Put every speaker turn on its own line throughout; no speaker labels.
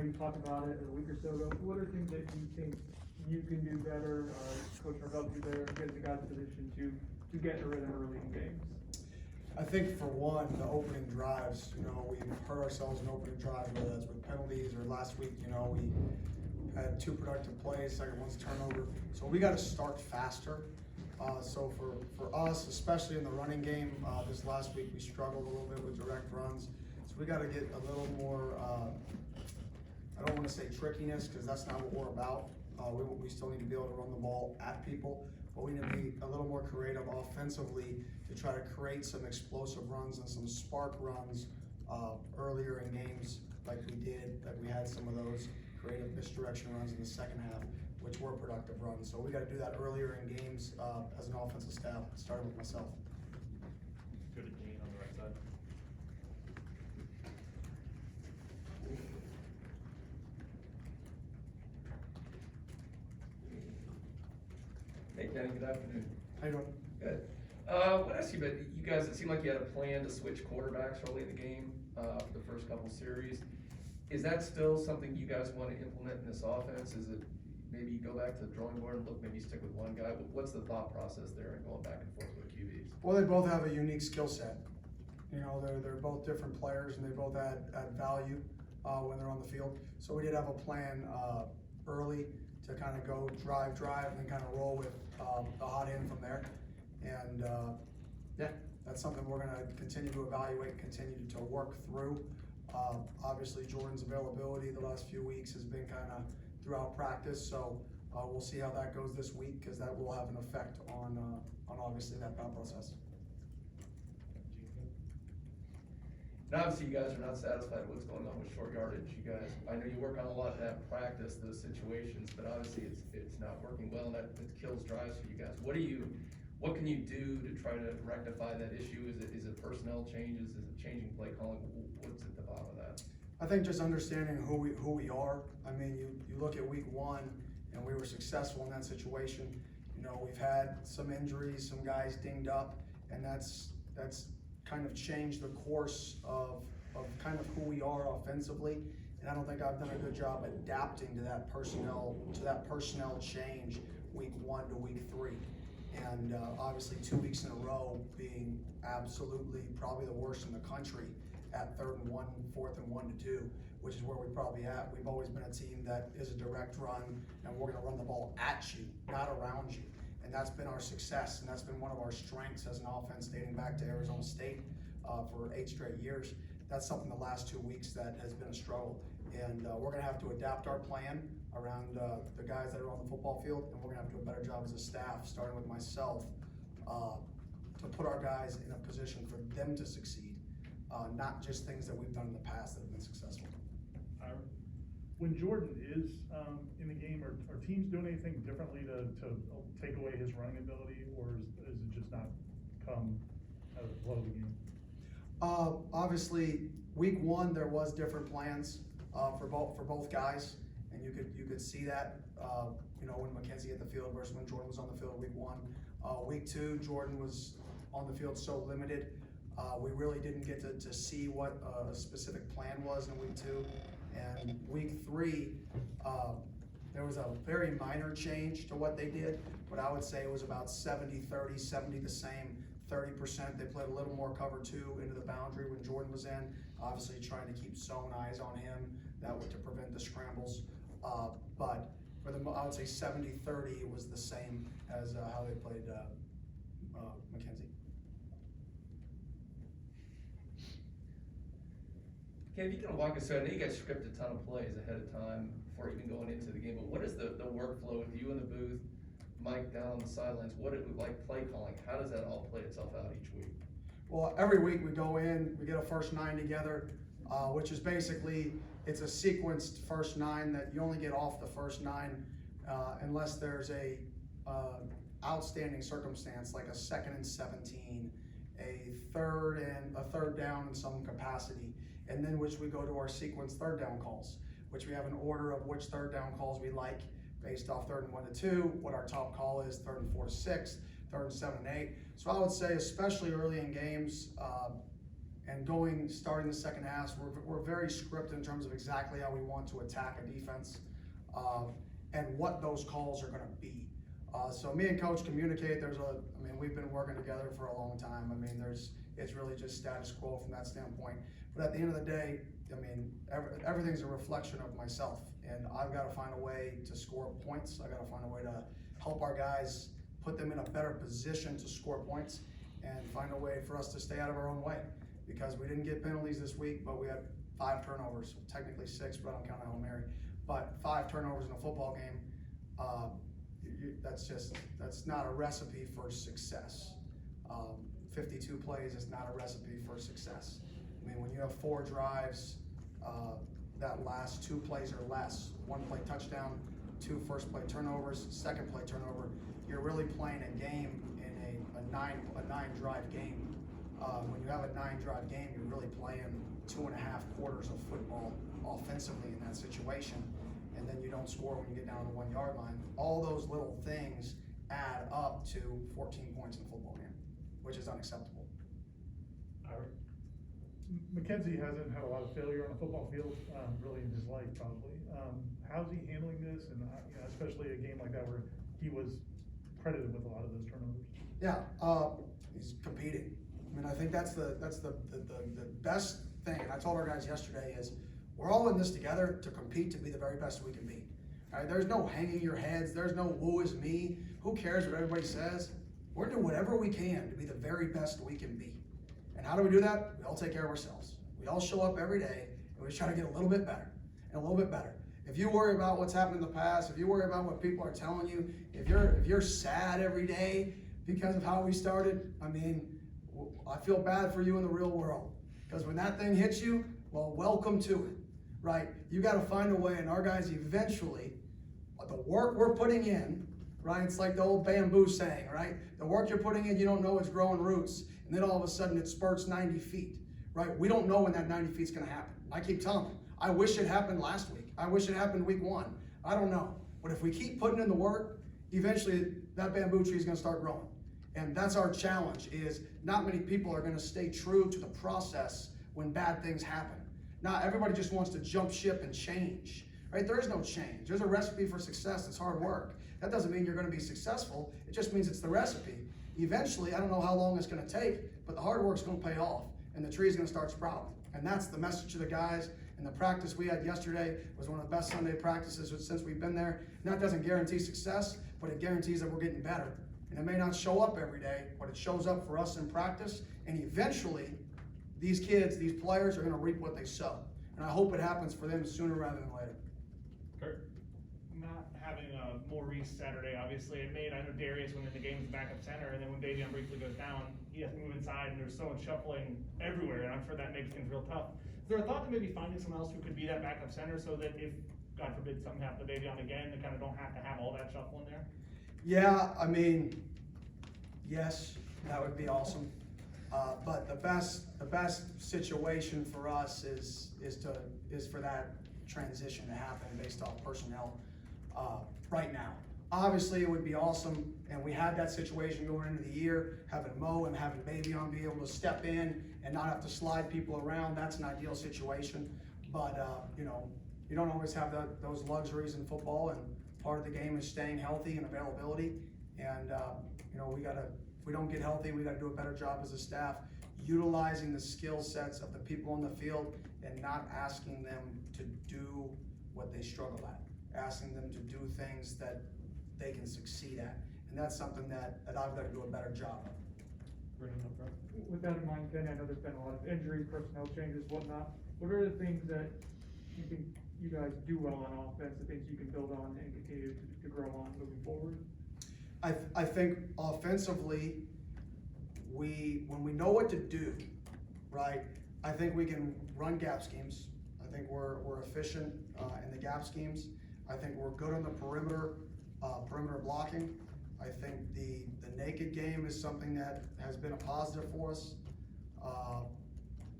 we talked about it a week or so ago. What are things that you think you can do better? Coach help you there, get the guys in position to get a rhythm early in games.
I think for one, the opening drives, we've hurt ourselves in opening drives, whether that's with penalties or last week, we had 2 productive plays, second one's turnover. So we got to start faster. So for us, especially in the running game, this last week we struggled a little bit with direct runs. So we got to get a little more, I don't want to say trickiness because that's not what we're about. We still need to be able to run the ball at people, but we need to be a little more creative offensively to try to create some explosive runs and some spark runs earlier in games like we did, like we had some of those creative misdirection runs in the second half, which were productive runs. So we got to do that earlier in games as an offensive staff, starting with myself.
Good at Gene on the right side.
Hey Kenny, good afternoon.
How you doing?
Good. I want to ask you about you guys. It seemed like you had a plan to switch quarterbacks early in the game for the first couple series. Is that still something you guys want to implement in this offense? Is it maybe you go back to the drawing board and look, maybe stick with one guy? What's the thought process there and going back and forth with QBs?
Well, they both have a unique skill set. They're both different players and they both add value when they're on the field. So we did have a plan early to kind of go drive, and then kind of roll with the hot end from there. And yeah, that's something we're going to continue to evaluate, continue to work through. Obviously, Jordan's availability the last few weeks has been kind of throughout practice, so we'll see how that goes this week because that will have an effect on obviously that thought process.
And obviously, you guys are not satisfied with what's going on with short yardage. You guys, I know you work on a lot of that practice, those situations, but obviously it's not working well, and that it kills drives for you guys. What can you do to try to rectify that issue? Is it personnel changes? Is it changing play calling? What's at the bottom of that?
I think just understanding who we are. I mean, you look at week 1, and we were successful in that situation. We've had some injuries, some guys dinged up, and that's kind of changed the course of kind of who we are offensively. And I don't think I've done a good job adapting to that personnel change week 1 to week 3. And obviously 2 weeks in a row being absolutely probably the worst in the country at 3rd and 1, 4th and 1 to 2, which is where we're probably at. We've always been a team that is a direct run, and we're going to run the ball at you, not around you. And that's been our success, and that's been one of our strengths as an offense dating back to Arizona State for 8 straight years. That's something the last 2 weeks that has been a struggle. And we're going to have to adapt our plan around the guys that are on the football field, and we're going to have to do a better job as a staff, starting with myself, to put our guys in a position for them to succeed, not just things that we've done in the past that have been successful.
When Jordan is in the game, are teams doing anything differently to take away his running ability, or is it just not come out of the flow of the game?
Obviously, week 1 there was different plans for both guys, and you could see that when McKenzie hit the field versus when Jordan was on the field week 1. Week 2, Jordan was on the field so limited. We really didn't get to see what a specific plan was in week 2. And week 3, there was a very minor change to what they did, but I would say it was about 70-30, 70 the same, 30%. They played a little more cover 2 into the boundary when Jordan was in, obviously trying to keep zone eyes on him, that would to prevent the scrambles. But for the, I would say 70-30 was the same as how they played McKenzie.
Ken, you can walk us through, I know you guys script a ton of plays ahead of time before even going into the game, but what is the workflow with you in the booth, Mike down on the sidelines? What it would like play calling? How does that all play itself out each week?
Well, every week we go in, we get a first 9 together, which is basically, it's a sequenced first 9 that you only get off the first 9 unless there's a outstanding circumstance like a 2nd and 17, a third down in some capacity, and then which we go to our sequence 3rd down calls, which we have an order of which 3rd down calls we like based off 3rd and 1 to 2, what our top call is 3rd and 4 to 6, 3rd and 7 and 8. So I would say, especially early in games, and starting the second half, we're very scripted in terms of exactly how we want to attack a defense, and what those calls are gonna be. So me and coach communicate, we've been working together for a long time. It's really just status quo from that standpoint. But at the end of the day, everything's a reflection of myself, and I've gotta find a way to score points. I gotta find a way to help our guys, put them in a better position to score points, and find a way for us to stay out of our own way. Because we didn't get penalties this week, but we had 5 turnovers, technically 6, but I don't count Hail Mary. But 5 turnovers in a football game, that's not a recipe for success. 52 plays is not a recipe for success. When you have 4 drives, that last 2 plays or less, 1 play touchdown, 2 first play turnovers, second play turnover, you're really playing a game in a 9 drive game. When you have a 9 drive game, you're really playing 2.5 quarters of football offensively in that situation, and then you don't score when you get down to the 1 yard line. All those little things add up to 14 points in a football game, which is unacceptable.
Mackenzie hasn't had a lot of failure on a football field, really in his life probably. How's he handling this, and especially a game like that where he was credited with a lot of those turnovers?
Yeah, he's competing. I think that's the best thing, and I told our guys yesterday, is we're all in this together to compete to be the very best we can be. All right, there's no hanging your heads, there's no woe is me, who cares what everybody says. We're doing whatever we can to be the very best we can be. And how do we do that? We all take care of ourselves. We all show up every day, and we just try to get a little bit better, and a little bit better. If you worry about what's happened in the past, if you worry about what people are telling you, if you're sad every day because of how we started, I feel bad for you in the real world. Because when that thing hits you, well, welcome to it, right? You got to find a way, and our guys eventually, the work we're putting in, right? It's like the old bamboo saying, right? The work you're putting in, you don't know it's growing roots, and then all of a sudden it spurts 90 feet, right? We don't know when that 90 feet is going to happen. I keep telling them, I wish it happened last week. I wish it happened week 1. I don't know. But if we keep putting in the work, eventually that bamboo tree is going to start growing. And that's our challenge, is not many people are gonna stay true to the process when bad things happen. Not everybody just wants to jump ship and change, right? There is no change. There's a recipe for success, it's hard work. That doesn't mean you're gonna be successful, it just means it's the recipe. Eventually, I don't know how long it's gonna take, but the hard work's gonna pay off, and the tree's gonna start sprouting. And that's the message to the guys. And the practice we had yesterday was one of the best Sunday practices since we've been there. And that doesn't guarantee success, but it guarantees that we're getting better. And it may not show up every day, but it shows up for us in practice. And eventually, these kids, these players are gonna reap what they sow. And I hope it happens for them sooner rather than later.
Kurt?
Not having Maurice Saturday, obviously, it made, I know Darius went in the game as backup center, and then when Davion briefly goes down, he has to move inside, and there's so much shuffling everywhere, and I'm sure that makes things real tough. Is there a thought to maybe finding someone else who could be that backup center, so that if, God forbid, something happened to Davion again, they kind of don't have to have all that shuffle in there?
Yeah, yes, that would be awesome. But the best situation for us is for that transition to happen based off personnel right now. Obviously, it would be awesome, and we had that situation going into the year, having Mo and having Bavion be able to step in and not have to slide people around. That's an ideal situation. But you don't always have those luxuries in football, and part of the game is staying healthy and availability. And if we don't get healthy, we got to do a better job as a staff utilizing the skill sets of the people on the field and not asking them to do what they struggle at, asking them to do things that they can succeed at. And that's something that I've got to do a better job of.
With that in mind, Kenny, I know there's been a lot of injuries, personnel changes, whatnot. What are the things that you think you guys do well on offense, the things you can build on and continue to grow on moving forward?
I think offensively, when we know what to do, right, I think we can run gap schemes. I think we're efficient in the gap schemes. I think we're good on the perimeter blocking. I think the naked game is something that has been a positive for us.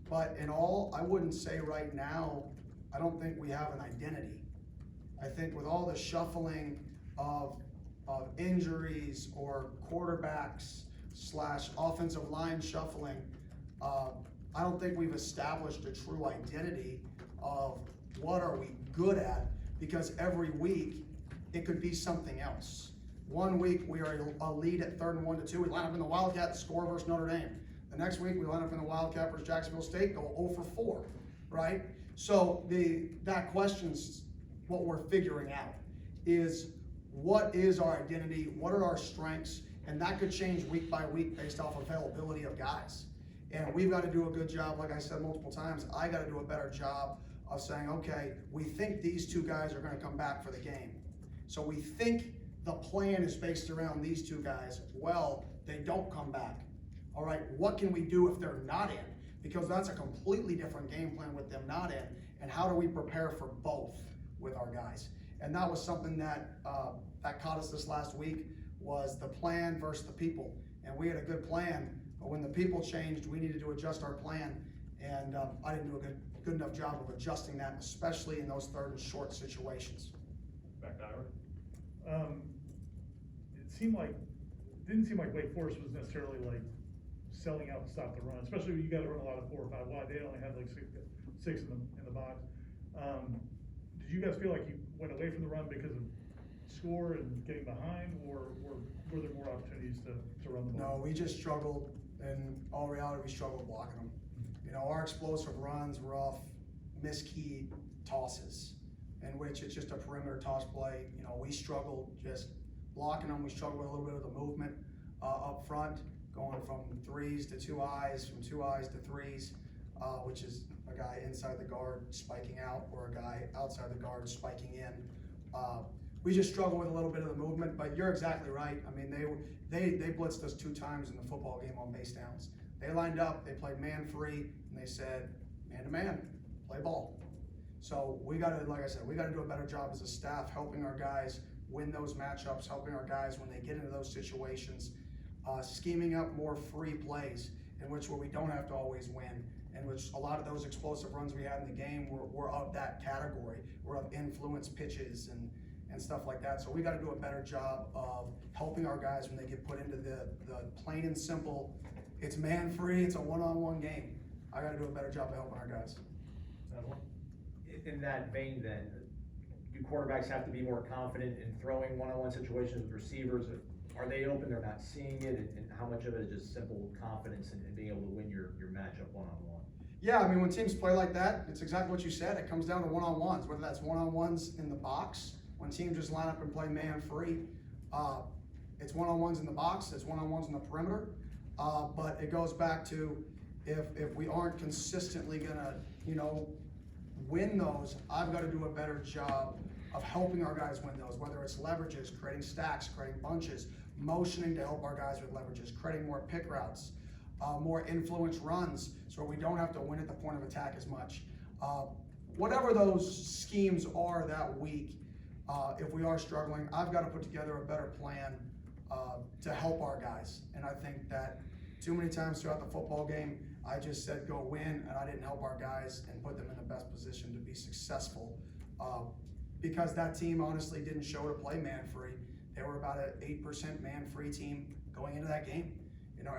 But in all, I wouldn't say right now, I don't think we have an identity. I think with all the shuffling of injuries or quarterbacks / offensive line shuffling, I don't think we've established a true identity of what are we good at, because every week it could be something else. One week we are a lead at 3rd and 1 to 2. We line up in the Wildcat, score versus Notre Dame. The next week we line up in the Wildcat versus Jacksonville State, go 0 for 4, right? So that question's what we're figuring out is what is our identity, what are our strengths, and that could change week by week based off availability of guys. And we've got to do a good job, like I said multiple times, I got to do a better job of saying, okay, we think these 2 guys are going to come back for the game. So we think the plan is based around these 2 guys. Well, they don't come back. All right, what can we do if they're not in? Because that's a completely different game plan with them not in. And how do we prepare for both with our guys? And that was something that that caught us this last week, was the plan versus the people. And we had a good plan, but when the people changed, we needed to adjust our plan. And I didn't do a good enough job of adjusting that, especially in those 3rd and short situations.
Back to Ira.
It didn't seem like Wake Forest was necessarily like selling out to stop the run, especially when you got to run a lot of 4 or 5 wide. They only had like six in the box. Did you guys feel like you went away from the run because of score and getting behind, or were there more opportunities to run the ball?
No, we just struggled. In all reality, we struggled blocking them. You know, our explosive runs were off miskeyed tosses, in which it's just a perimeter toss play. You know, we struggled just blocking them. We struggled with a little bit of the movement up front, going from 3s to 2 eyes, from 2 eyes to 3s, which is a guy inside the guard spiking out, or a guy outside the guard spiking in. We just struggle with a little bit of the movement, but you're exactly right. I mean, they blitzed us 2 times in the football game on base downs. They lined up, they played man free, and they said, man to man, play ball. So we got to, like I said, we got to do a better job as a staff helping our guys win those matchups, helping our guys when they get into those situations, scheming up more free plays in which where we don't have to always win, in which a lot of those explosive runs we had in the game were of that category, were of influence pitches and stuff like that. So we got to do a better job of helping our guys when they get put into the plain and simple, it's man free, it's a one-on-one game. I got to do a better job of helping our guys.
In that vein then, do quarterbacks have to be more confident in throwing one-on-one situations with receivers? Are they open, they're not seeing it, and how much of it is just simple confidence in being able to win your matchup one-on-one?
Yeah, I mean, when teams play like that, it's exactly what you said. It comes down to one-on-ones, whether that's one-on-ones in the box, when teams just line up and play man-free. It's one-on-ones in the box, it's one-on-ones in the perimeter. But it goes back to if we aren't consistently gonna, win those, I've got to do a better job of helping our guys win those, whether it's leverages, creating stacks, creating bunches, motioning to help our guys with leverages, creating more pick routes, more influence runs, so we don't have to win at the point of attack as much. Whatever those schemes are that week, if we are struggling, I've got to put together a better plan to help our guys. And I think that too many times throughout the football game, I just said go win, and I didn't help our guys and put them in the best position to be successful. Because that team honestly didn't show to play man-free. They were about an 8% man-free team going into that game.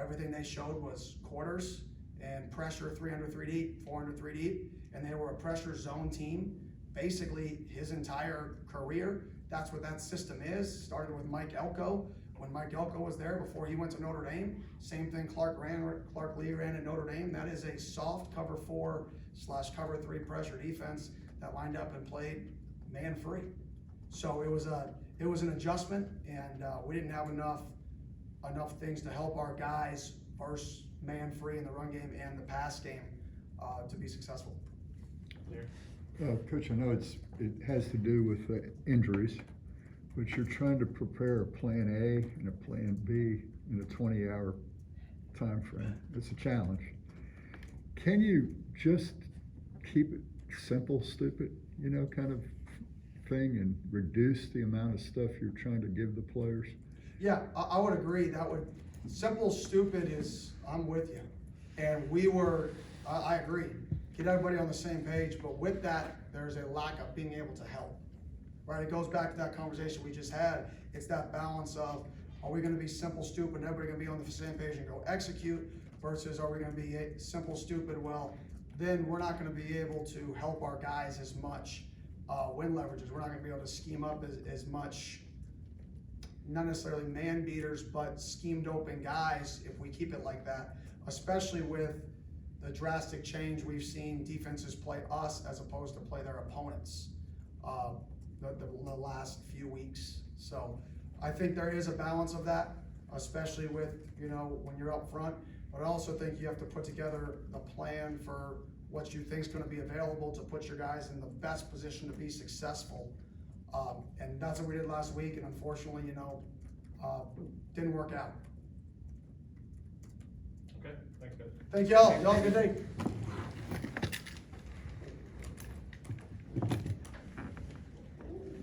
Everything they showed was quarters and pressure 300 3 deep, 400 3 deep, and they were a pressure zone team. Basically, his entire career, that's what that system is. Started with Mike Elko. When Mike Elko was there before he went to Notre Dame, same thing Clark Lee ran at Notre Dame. That is a soft cover 4/cover 3 pressure defense that lined up and played man-free. So it was an adjustment, and we didn't have enough things to help our guys versus man-free in the run game and the pass game to be successful.
Coach, I know it has to do with injuries, but you're trying to prepare a plan A and a plan B in a 20-hour time frame. It's a challenge. Can you just keep it simple, stupid, kind of thing, and reduce the amount of stuff you're trying to give the players?
Yeah, I would agree. Simple, stupid is, I'm with you. And I agree. Get everybody on the same page, but with that, there's a lack of being able to help. Right, it goes back to that conversation we just had. It's that balance of, are we gonna be simple, stupid, and everybody gonna be on the same page and go execute, versus are we gonna be simple, stupid? Well, then we're not gonna be able to help our guys as much, win leverages. We're not gonna be able to scheme up as much, not necessarily man beaters, but schemed open guys if we keep it like that, especially with the drastic change we've seen defenses play us as opposed to play their opponents the last few weeks. So I think there is a balance of that, especially with, you know, when you're up front. But I also think you have to put together the plan for what you think is going to be available to put your guys in the best position to be successful. And that's what we did last week, and unfortunately, you know, didn't work out.
Okay, thanks, guys.
Thank y'all. Y'all have a good day.